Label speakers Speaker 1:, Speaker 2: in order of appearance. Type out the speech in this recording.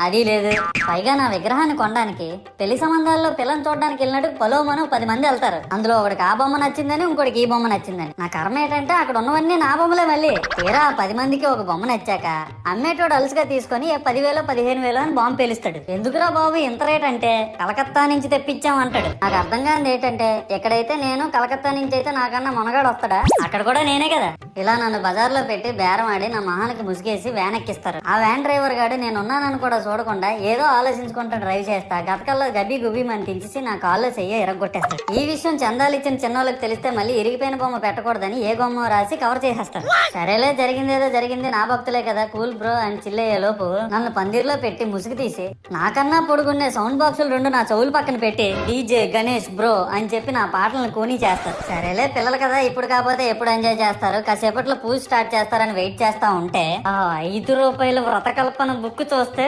Speaker 1: అది లేదు. పైగా నా విగ్రహాన్ని కొనడానికి పెళ్లి సంబంధాల్లో పిల్లని చూడడానికి వెళ్ళినట్టు పొలోమను 10 మంది వెళ్తారు. అందులో ఒకడికి ఆ బొమ్మ నచ్చిందని, ఇంకోటికి ఈ బొమ్మ నచ్చిందని. నా కర్మ ఏంటంటే అక్కడ ఉన్నవన్నీ నా బొమ్మలే. మళ్ళీ తీరా 10 మందికి ఒక బొమ్మ నచ్చాక అమ్మేటోడు అలుసుగా తీసుకొని 10,000 15,000 అని బాంబు పేలుస్తాడు. ఎందుకురా బాబు ఇంత రేట్ అంటే కలకత్తా నుంచి తెప్పించాం అంటాడు. నాకు అర్థం కానిది ఏంటంటే ఎక్కడైతే నేను కలకత్తా నుంచి అయితే నాకన్నా మొనగాడు వస్తాడా, అక్కడ కూడా నేనే కదా. ఇలా నన్ను బజార్లో పెట్టి బేరం ఆడి నా మొహానికి ముసుగేసి వ్యాన్ ఎక్కిస్తారు. ఆ వ్యాన్ డ్రైవర్ గాడు నేను ఉన్నానని కూడా చూడకుండా ఏదో ఆలోచించుకుంటూ డ్రైవ్ చేస్తా గతకల్లో గబ్బి గుబ్బి అని తించేసి నా కాల్లో చెయ్యి ఎరగొట్టేస్తాడు. ఈ విషయం చందాలు ఇచ్చిన చిన్నోళ్ళకి తెలిస్తే మళ్ళీ ఇరిగిపోయిన బొమ్మ పెట్టకూడదని ఏ బొమ్మ రాసి కవర్ చేసేస్తారు. సరేలే జరిగిందేదో జరిగింది, నా భక్తులే కదా, కూల్ బ్రో అని చిల్లయ్యే లోపు నన్ను పందిర్లో పెట్టి ముసుగు తీసి నాకన్నా పొడుగుండే సౌండ్ బాక్సులు 2 నా చెవులు పక్కన పెట్టి డీజే గణేష్ బ్రో అని చెప్పి నా పాటలను కూనీ చేస్తారు. సరేలే పిల్లలు కదా, ఇప్పుడు కాకపోతే ఎప్పుడు ఎంజాయ్ చేస్తారు, కాసేపట్లో పూజ స్టార్ట్ చేస్తారని వెయిట్ చేస్తా ఉంటే ఆ 5 రూపాయల వ్రతకల్పన బుక్ చూస్తే